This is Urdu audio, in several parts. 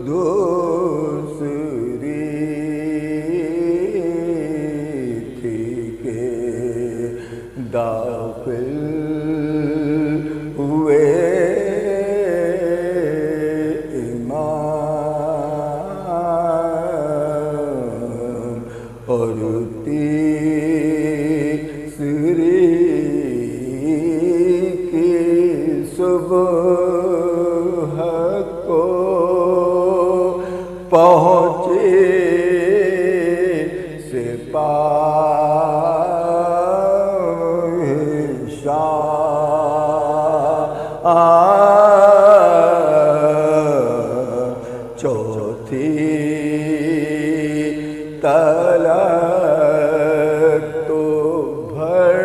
دوسری تھی کہ داخل ہوئے امام، اور تیسری کی صبح کو پہنچے سپاہ شاہ، چوتھی تلک تو بھر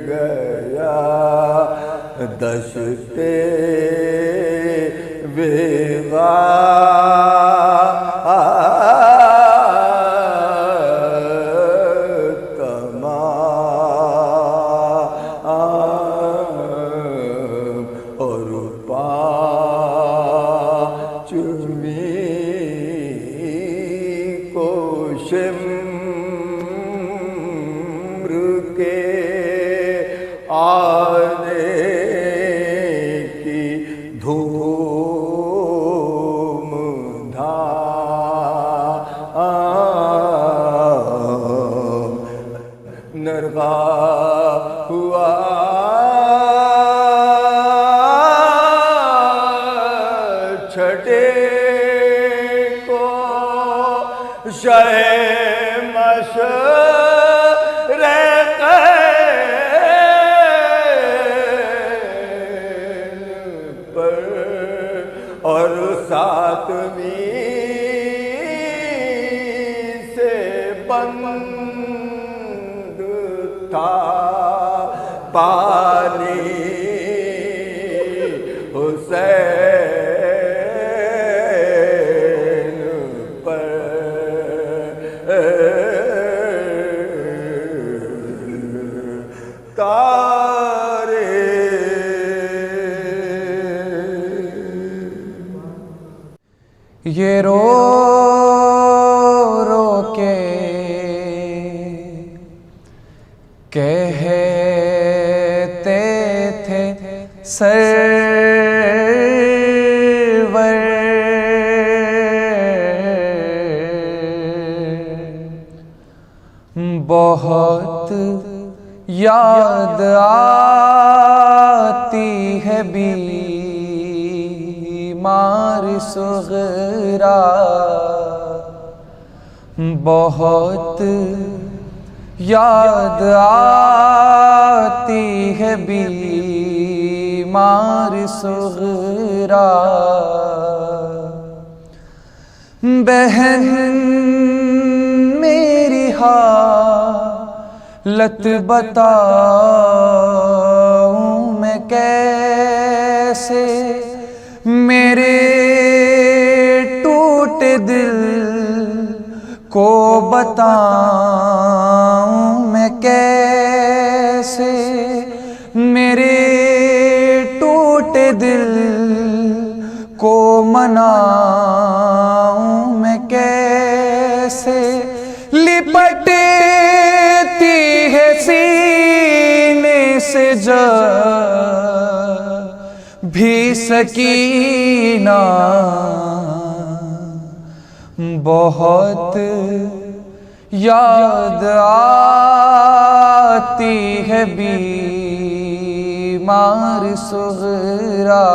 گیا، دشتے تمام، اور پانچویں کو شمر کے آنے کی دھوم دھام، نرغا ہوا چھٹے کو شہ مشرق پر، اور ساتویں سے بند تھا پانی حسین پر، تارے یہ رو رو کے کہتے تھے سرور، بہت یاد آتی ہے بیمار صغرا، بہت یاد آتی ہے بیمار صغرا، بہن میری حالت بتاؤں میں کیسے، میرے ٹوٹے دل کو بتاؤں میں کیسے، میرے ٹوٹے دل کو مناؤں میں کیسے، لپٹتی ہے سینے سے جب بھی سکینہ، بہت یاد آتی ہے بیمار صغرا،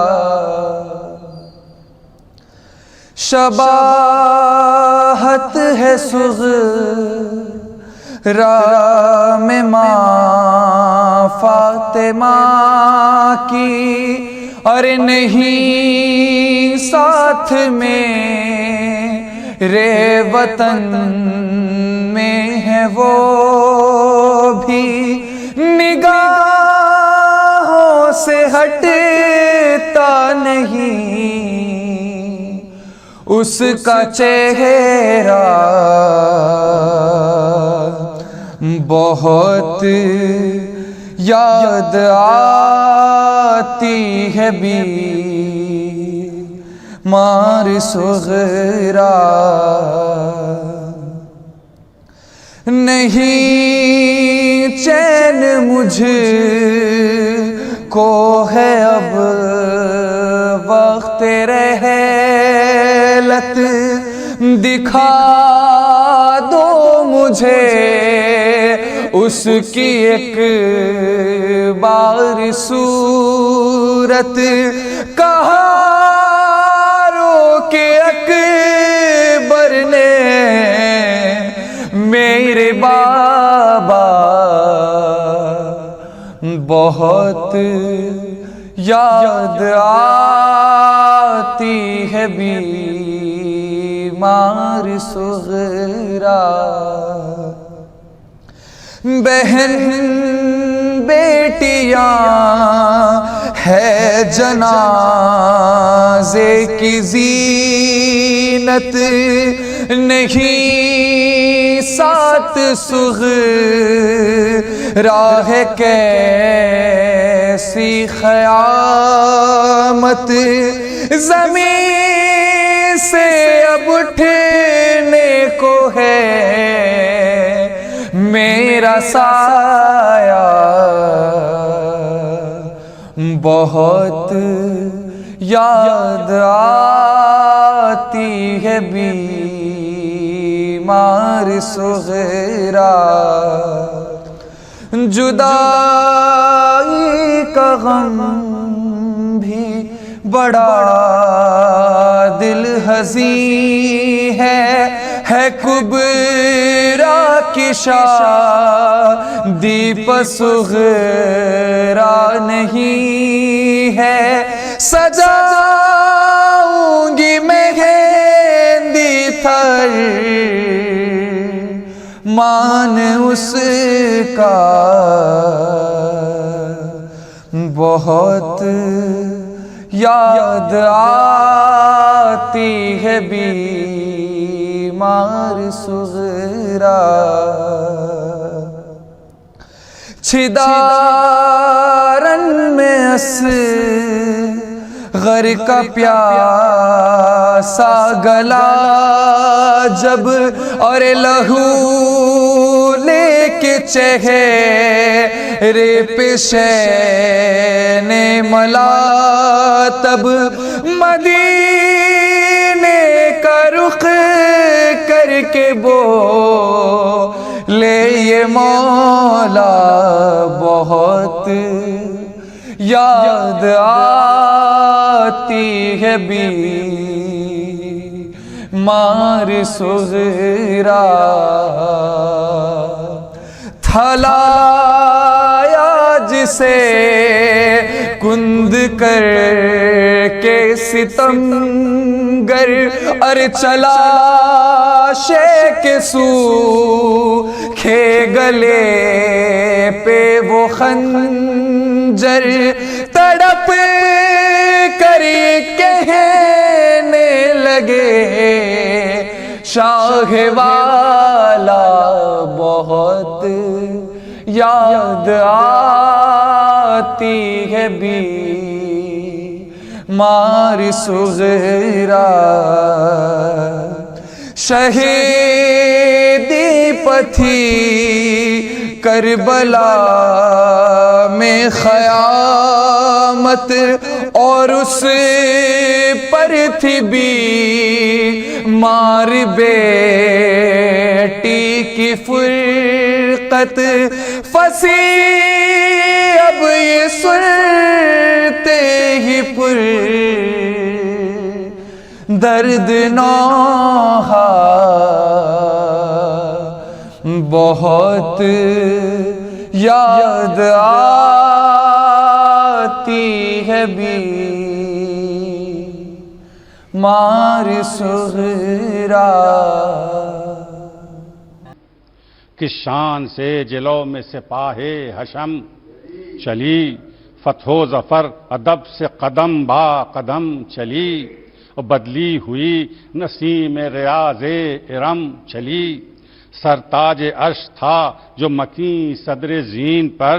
شباہت ہے صغرا میں ماں فاطمہ کی، اور نہیں ساتھ میرے وطن میں ہے وہ بھی، نگاہوں سے ہٹتا نہیں اس کا چہرہ، بہت یاد آتی ہے بیمار صغرا، نہیں چین مجھ کو ہے اب وقت رحلت، دکھا دو مجھے اس کی ایک بار صورت، کہا کہ اکبر نے میرے بابا بہت یاد آتی ہے بیمار صغرا، بہن بیٹیاں ہے جنازے کی زینت، نہیں ساتھ صغرا ہے کیسی قیامت، زمین سے اب اٹھنے کو ہے میرا سایہ، بہت یاد آتی ہے بیمار صغرا، جدائی کا غم بھی بڑا دل حزین ہے کبریٰ کی شادی پر صغرا نہیں ہے، سجاؤں گی مہندی تھر مان اس کا، بہت یاد آتی ہے بیمار صغرا، چھدارن میں اصغر کا پیاسا گلا جب، اور لہو لے کے چہرے پہ شین ملا تب، مدینے کا رخ کر کے بولے یہ مولا بہت یاد آتی ہے بیمار صغرا، تھلایا جسے کند کر کے ستمگر، اور چلا شیک سوکھے گلے پہ وہ خنجر، تڑپ کر کہنے لگے شاہ والا بہت یاد آتی ہے بیمار صغرا، شہیدی پتھی کربلا میں خیامت، اور اس پر تھی بیمار بیٹی کی فرقت، فصیح اب یہ سنتے ہی پر درد نوحہ، بہت یاد آتی ہے بیمار صغرا، کس شان سے جلو میں سپاہ حشم چلی، فتح و ظفر ادب سے قدم با قدم چلی، بدلی ہوئی نسیم ریاض ارم چلی، سرتاج عرش تھا جو مکیں صدر زین پر،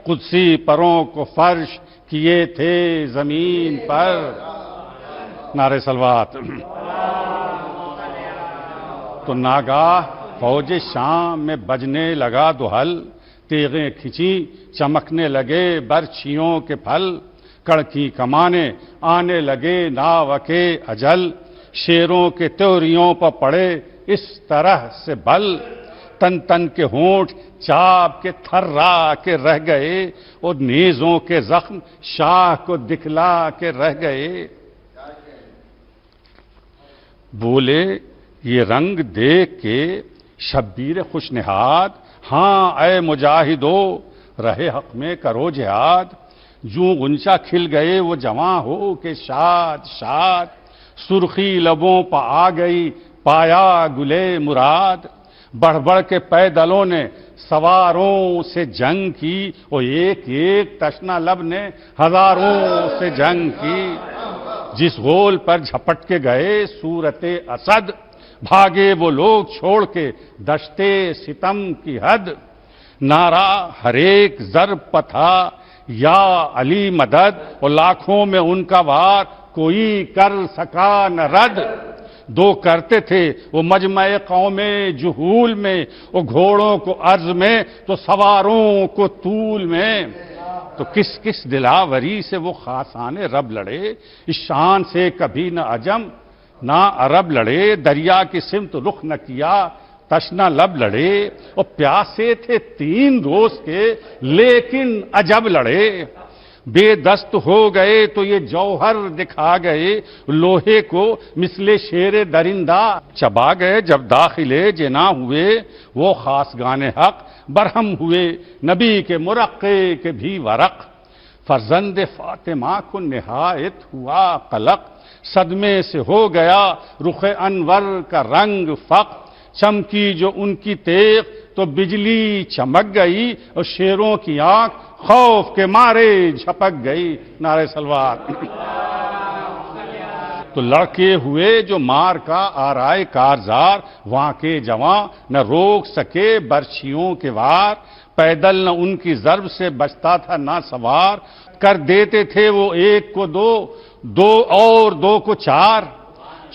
قدسی پروں کو فرش کیے تھے زمین پر. نعرہ صلوات. تو ناگاہ فوج شام میں بجنے لگا دہل، تیغیں کھچی چمکنے لگے برچھیوں کے پھل، کڑکی کمانے آنے لگے ناو کے اجل، شیروں کے تیوریوں پر پڑے اس طرح سے بل، تن تن کے ہونٹ چاپ کے تھرا کے رہ گئے، اور نیزوں کے زخم شاہ کو دکھلا کے رہ گئے. بولے یہ رنگ دیکھ کے شبیر خوش نہاد، ہاں اے مجاہدو رہے حق میں کرو جہاد. جوں غنچہ کھل گئے وہ جواں ہو کہ شاد شاد، سرخی لبوں پہ آ گئی پایا گلے مراد. بڑھ بڑھ کے پیدلوں نے سواروں سے جنگ کی، اور ایک ایک تشنا لب نے ہزاروں سے جنگ کی. جس غول پر جھپٹ کے گئے صورت اسد، بھاگے وہ لوگ چھوڑ کے دشتے ستم کی حد. نعرہ ہر ایک ضرب پہ تھا یا علی مدد، اور لاکھوں میں ان کا وار کوئی کر سکا نہ رد. دو کرتے تھے وہ مجمع قوم جہول میں، وہ گھوڑوں کو عرض میں تو سواروں کو طول میں. تو کس کس دلاوری سے وہ خاصان رب لڑے، اس شان سے کبھی نہ عجم نہ عرب لڑے. دریا کی سمت رخ نہ کیا تشنا لب لڑے، اور پیاسے تھے 3 روز کے لیکن عجب لڑے. بے دست ہو گئے تو یہ جوہر دکھا گئے، لوہے کو مثل شیر درندہ چبا گئے. جب داخلے جنا ہوئے وہ خاصگان حق، برہم ہوئے نبی کے مرقے کے بھی ورق. فرزند فاطمہ کو نہایت ہوا قلق، صدمے سے ہو گیا رخ انور کا رنگ فق. چمکی جو ان کی تیغ تو بجلی چمک گئی، اور شیروں کی آنکھ خوف کے مارے جھپک گئی. نعرہ صلوات. تو لڑکے ہوئے جو مار کا آرائے کارزار، وہاں کے جوان نہ روک سکے برچھیوں کے وار. پیدل نہ ان کی ضرب سے بچتا تھا نہ سوار، کر دیتے تھے وہ ایک کو دو، دو اور دو کو چار.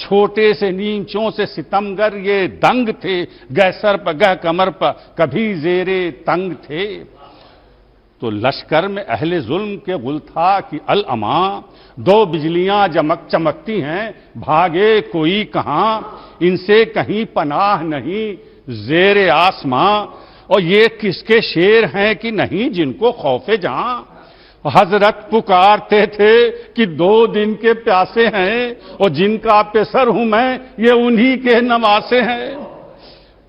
چھوٹے سے نیمچوں سے ستمگر یہ دنگ تھے، گہ سر پہ گہ کمر پہ کبھی زیرے تنگ تھے. تو لشکر میں اہل ظلم کے غل تھا کہ الاما، 2 بجلیاں چمکتی ہیں بھاگے کوئی کہاں. ان سے کہیں پناہ نہیں زیر آسماں، اور یہ کس کے شیر ہیں کہ نہیں جن کو خوف جہاں. حضرت پکارتے تھے کہ 2 دن کے پیاسے ہیں، اور جن کا پیسر ہوں میں یہ انہی کے نواسے ہیں.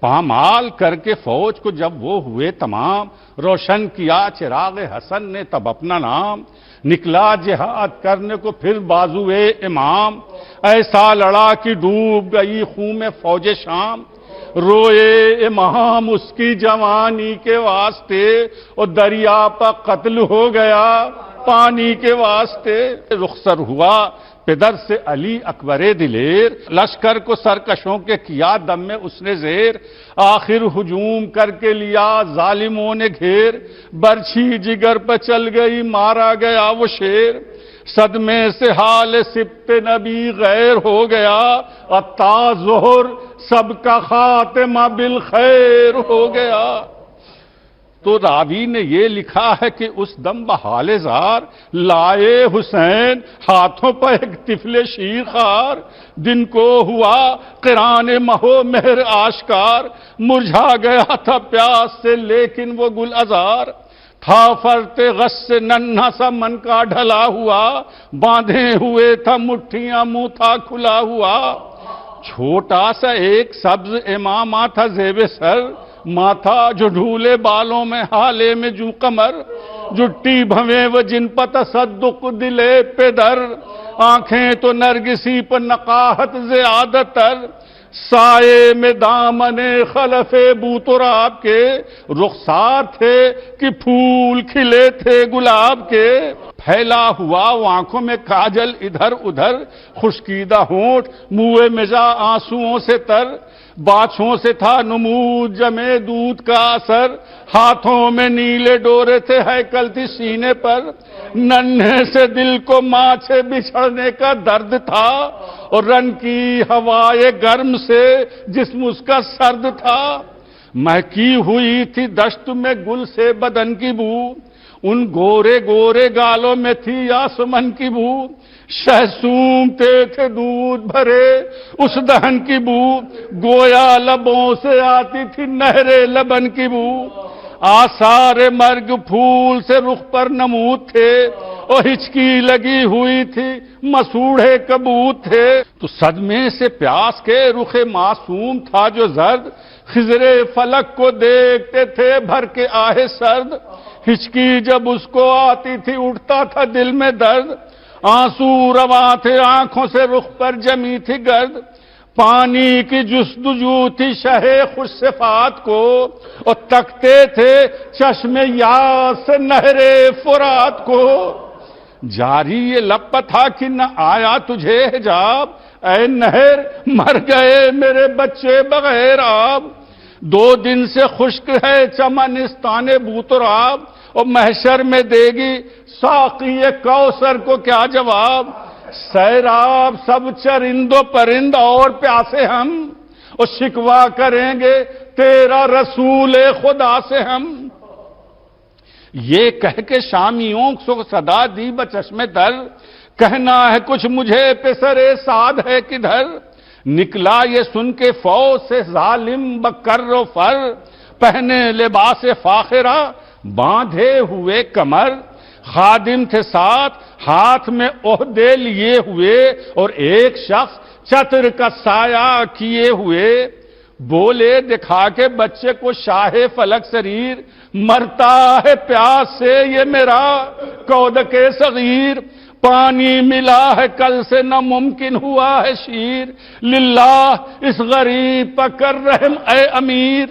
پامال کر کے فوج کو جب وہ ہوئے تمام، روشن کیا چراغ حسن نے تب اپنا نام. نکلا جہاد کرنے کو پھر بازوئے امام، ایسا لڑا کہ ڈوب گئی خون میں فوج شام. روئے امام اس کی جوانی کے واسطے، اور دریا پر قتل ہو گیا پانی کے واسطے. رخصر ہوا پدر سے علی اکبر دلیر، لشکر کو سرکشوں کے کیا دم میں اس نے زیر. آخر ہجوم کر کے لیا ظالموں نے گھیر، برچھی جگر پہ چل گئی مارا گیا وہ شیر. صدمے سے حال سبت نبی غیر ہو گیا، اور تا ظہر سب کا خاتمہ بالخیر ہو گیا. تو راوی نے یہ لکھا ہے کہ اس دم بحال زار لائے حسین ہاتھوں پر ایک طفل شیر خار. دن کو ہوا قران مہو مہر آشکار، مرجھا گیا تھا پیاس سے لیکن وہ گل ازار. تھا فرت غص سے ننھا سا من کا ڈھلا ہوا، باندھے ہوئے تھا مٹھیاں منہ تھا کھلا ہوا. چھوٹا سا ایک سبز امامہ تھا زیب سر، ماتھا جو ڈھولے بالوں میں حالے میں جو قمر. جٹی بھویں وہ جن پر تصدق دلے پہ در، آنکھیں تو نرگسی پر نقاہت زیادہ تر. سائے میں دامن خلف بوتراب کے، رخسار تھے کہ پھول کھلے تھے گلاب کے. پھیلا ہوا وہ آنکھوں میں کاجل ادھر ادھر، خشکیدہ ہونٹ منہ مزا آنسوؤں سے تر، باچھوں سے تھا نمود جمے دودھ کا اثر، ہاتھوں میں نیلے ڈورے تھے ہیکل تھی سینے پر، ننھے سے دل کو ماں سے بچھڑنے کا درد تھا، اور رن کی ہوائے گرم سے جسم اس کا سرد تھا، مہکی ہوئی تھی دشت میں گل سے بدن کی بو، ان گورے گورے گالوں میں تھی آسمن کی بو، شہ سونگتے تھے دودھ بھرے اس دہن کی بو، گویا لبوں سے آتی تھی نہرے لبن کی بو، آثار مرگ پھول سے رخ پر نمود تھے، اور ہچکی لگی ہوئی تھی مسوڑھے کبوت تھے، تو صدمے سے پیاس کے رخ معصوم تھا جو زرد، خضر فلک کو دیکھتے تھے بھر کے آہ سرد، ہچکی جب اس کو آتی تھی اٹھتا تھا دل میں درد، آنسو رواں تھے آنکھوں سے رخ پر جمی تھی گرد، پانی کی جستجو تھی شہ خوش صفات کو، اور تکتے تھے چشم یاس سے نہر فرات کو، جاری یہ لب تھا کہ نہ آیا تجھے حجاب، اے نہر مر گئے میرے بچے بغیر آب، 2 دن سے خشک ہے چمنستان بوتراب، اور محشر میں دے گی ساقی کوثر کو کیا جواب، سیراب سب چرند و پرند اور پیاسے ہم، اور شکوہ کریں گے تیرا رسول خدا سے ہم، یہ کہہ کے شامیوں کو صدا دی بچشم در، کہنا ہے کچھ مجھے پسر سعد ہے کدھر، نکلا یہ سن کے فوج سے ظالم بکر و فر، پہنے لباس فاخرہ باندھے ہوئے کمر، خادم تھے ساتھ ہاتھ میں عہدے لیے ہوئے، اور ایک شخص چتر کا سایہ کیے ہوئے، بولے دکھا کے بچے کو شاہ فلک سریر، مرتا ہے پیاس سے یہ میرا کودک صغیر، پانی ملا ہے کل سے نہ ممکن ہوا ہے شیر، للہ اس غریب پر کر رحم اے امیر،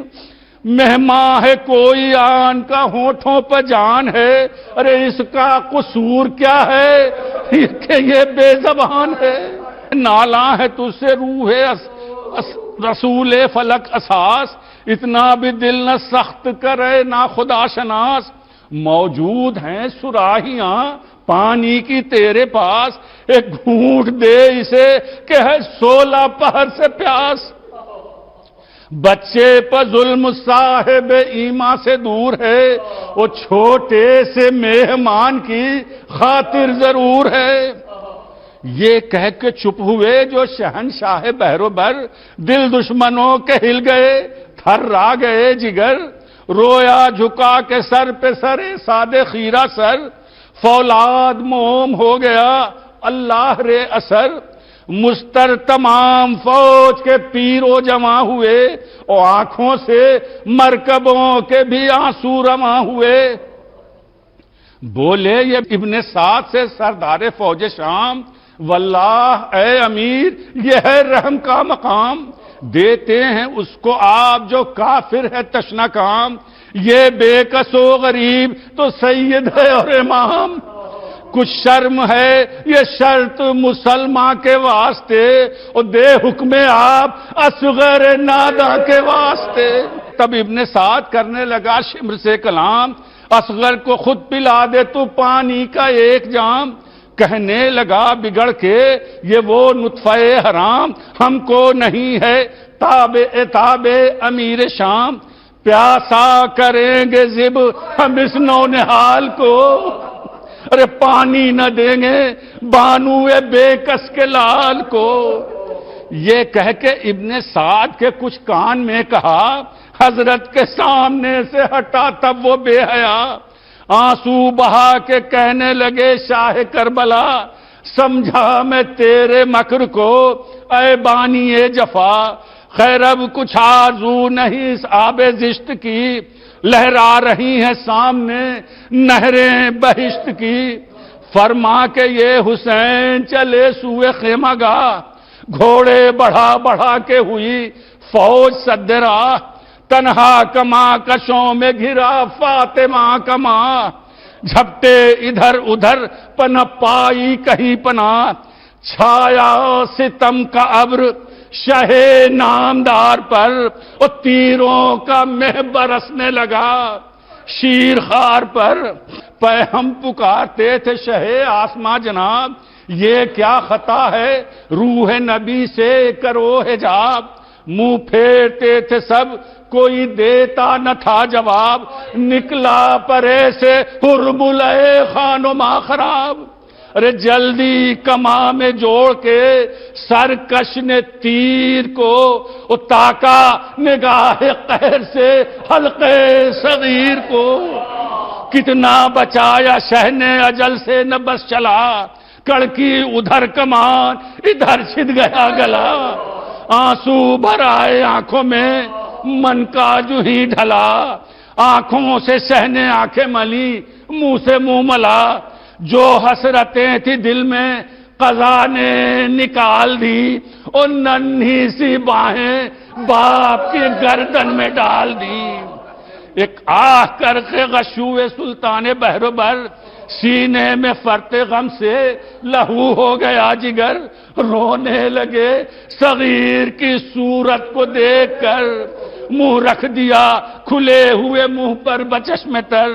مہمان ہے کوئی آن کا ہونٹوں پہ جان ہے، ارے اس کا قصور کیا ہے کہ یہ بے زبان ہے، نالا ہے تجھ سے روح رسول فلک اساس، اتنا بھی دل نہ سخت کرے نہ خدا شناس، موجود ہیں سراہیاں پانی کی تیرے پاس، ایک گھونٹ دے اسے کہ ہے 16 پہر سے پیاس، بچے پر ظلم صاحب ایمان سے دور ہے، وہ چھوٹے سے مہمان کی خاطر ضرور ہے، یہ کہہ کے چپ ہوئے جو شہنشاہ بحر و بر، دل دشمنوں کے ہل گئے تھرا گئے جگر، رویا جھکا کے سر پہ سر سادے خیرہ سر، فولاد موم ہو گیا اللہ رے اثر، مستر تمام فوج کے پیرو جمع ہوئے، اور آنکھوں سے مرکبوں کے بھی آنسو رواں ہوئے، بولے یہ ابن سعد سے سردار فوج شام، واللہ اے امیر یہ ہے رحم کا مقام، دیتے ہیں اس کو آپ جو کافر ہے تشنہ کام، یہ بے کس و غریب تو سید ہے اور امام، کچھ شرم ہے یہ شرط مسلمان کے واسطے، اور دے حکم آپ اصغر ناداں کے واسطے، تب ابن سعد کرنے لگا شمر سے کلام، اصغر کو خود پلا دے تو پانی کا ایک جام، کہنے لگا بگڑ کے یہ وہ نطفہ حرام ہم کو نہیں ہے تابع امیر شام، پیاسا کریں گے زب ہم اس نونہال کو، ارے پانی نہ دیں گے بانو بے کس کے لال کو، یہ کہہ کے ابن سعد کے کچھ کان میں کہا، حضرت کے سامنے سے ہٹا تب وہ بے حیا، آنسو بہا کے کہنے لگے شاہ کربلا، سمجھا میں تیرے مکر کو اے بانی جفا، خیر اب کچھ آرزو نہیں اس آب زشت کی، لہرا رہی ہیں سامنے نہریں بہشت کی، فرما کے یہ حسین چلے سوئے خیمہ گاہ، گھوڑے بڑھا بڑھا کے ہوئی فوج سد راہ، تنہا کما کشوں میں گھرا فاطمہ کما، جھپٹے ادھر ادھر پنپ پائی کہیں پناہ، چھایا ستم کا ابر شہ نامدار پر، اور تیروں کا مہ برسنے لگا شیر خار پر۔ پہ ہم پکارتے تھے شہ آسماں جناب، یہ کیا خطا ہے روح نبی سے کرو حجاب۔ منہ پھیرتے تھے سب کوئی دیتا نہ تھا جواب، نکلا پرے سے ہرملے خانما خراب۔ ارے جلدی کما میں جوڑ کے سرکش نے تیر کو، تاکا نگاہ قہر سے حلقے صغیر کو۔ کتنا بچایا شہ نے اجل سے نہ بس چلا، کڑکی ادھر کمان ادھر چھد گیا گلا۔ آنسو بھر آئے آنکھوں میں من کا جو ہی ڈھلا، آنکھوں سے شہ نے آنکھیں ملی منہ سے منہ ملا۔ جو حسرتیں تھی دل میں قضا نے نکال دی، اور ننھی سی باہیں باپ کی گردن میں ڈال دی۔ ایک آہ کر کے غشوئے سلطان بحر و بر، سینے میں فرتے غم سے لہو ہو گیا جگر۔ رونے لگے صغیر کی صورت کو دیکھ کر، منہ رکھ دیا کھلے ہوئے منہ پر بچشم تر۔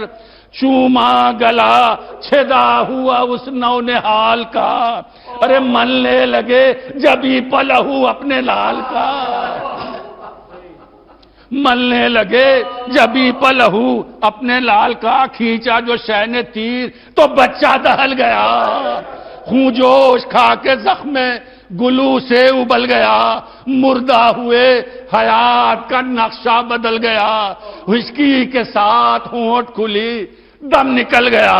چوما گلا چھدا ہوا اس نونہال کا، ارے ملنے لگے جبھی پلہو اپنے لال کا۔ ملنے لگے جبھی پلہو اپنے لال کا، کھینچا جو شہ نے تیر تو بچہ دہل گیا۔ خون جوش کھا کے زخم میں گلو سے ابل گیا، مردہ ہوئے حیات کا نقشہ بدل گیا۔ ہچکی کے ساتھ ہونٹ کھلی دم نکل گیا۔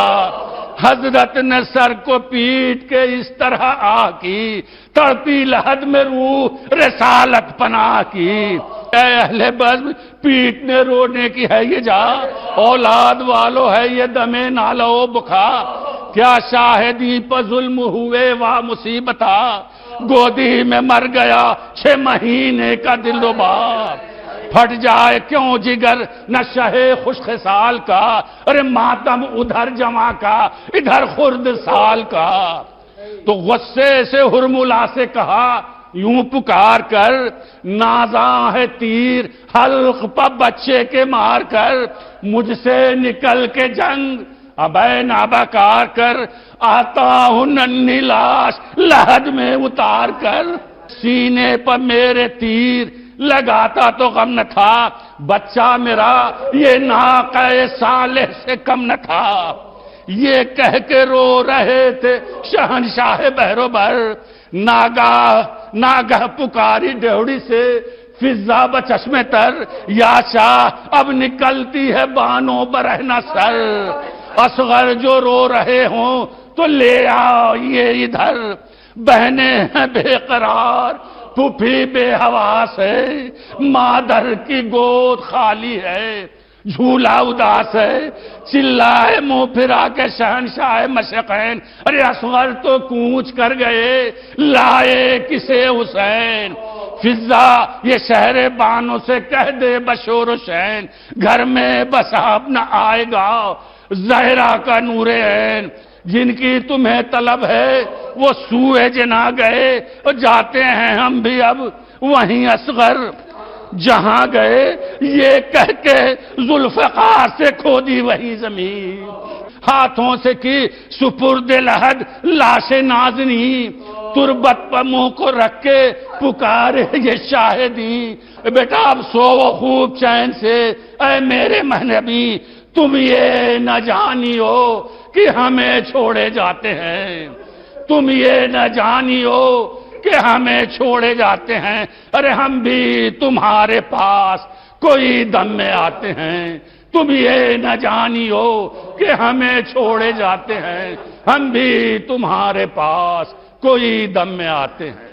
حضرت نے سر کو پیٹ کے اس طرح آہ کی، تڑپی لحد میں روح رسالت پناہ کی۔ اے اہل بزم پیٹنے رونے کی ہے یہ جا، اولاد والو ہے یہ دمے نالو بکھا۔ کیا شاہدی پر ظلم ہوئے وا مصیبتا، گودی میں مر گیا 6 مہینے کا دل ربا۔ پھٹ جائے کیوں جگر نہ شہ خوش خصال کا، ارے ماتم ادھر جمع کا ادھر خرد سال کا۔ تو غصے سے ہرملا سے کہا یوں پکار کر، نازاں ہے تیر حلق پا بچے کے مار کر، مجھ سے نکل کے جنگ ابے نابکار کر، آتا ہوں ننھی لاش لحد میں اتار کر۔ سینے پر میرے تیر لگاتا تو غم نہ تھا، بچہ میرا یہ ناقہ صالح سے کم نہ تھا۔ یہ کہہ کے رو رہے تھے شہنشاہ بحر و بر، ناگہ پکاری ڈیوڑی سے فضا بچشم تر، یا شاہ اب نکلتی ہے بانوں برہنہ سر۔ اصغر جو رو رہے ہوں تو لے آئیے ادھر، بہنیں ہیں بے قرار پھوپھی بے حواس ہے، مادر کی گود خالی ہے جھولا اداس ہے۔ چلائے منہ پھرا کے شہنشاہ مشرقین، ارے اصغر تو کوچ کر گئے لائے کسے حسین۔ فضا یہ شہر بانوں سے کہہ دے بشور و شین، گھر میں بس اب نہ آئے گا زہرا کا نور عین۔ جن کی تمہیں طلب ہے وہ سوئے جنا گئے، اور جاتے ہیں ہم بھی اب وہیں اصغر جہاں گئے۔ یہ کہہ کے ذوالفقار سے کھودی وہی زمین، ہاتھوں سے کی سپرد لحد لاش نازنی، تربت پر منہ کو رکھ کے پکارے یہ شاہدی۔ بیٹا اب سو خوب چین سے اے میرے مہنبی، تم یہ نہ جانی ہو کہ ہمیں چھوڑے جاتے ہیں، تم یہ نہ جانی ہو کہ ہمیں چھوڑے جاتے ہیں، ارے ہم بھی تمہارے پاس کوئی دم میں آتے ہیں۔ تم یہ نہ جانی ہو کہ ہمیں چھوڑے جاتے ہیں، ہم بھی تمہارے پاس کوئی دم میں آتے ہیں۔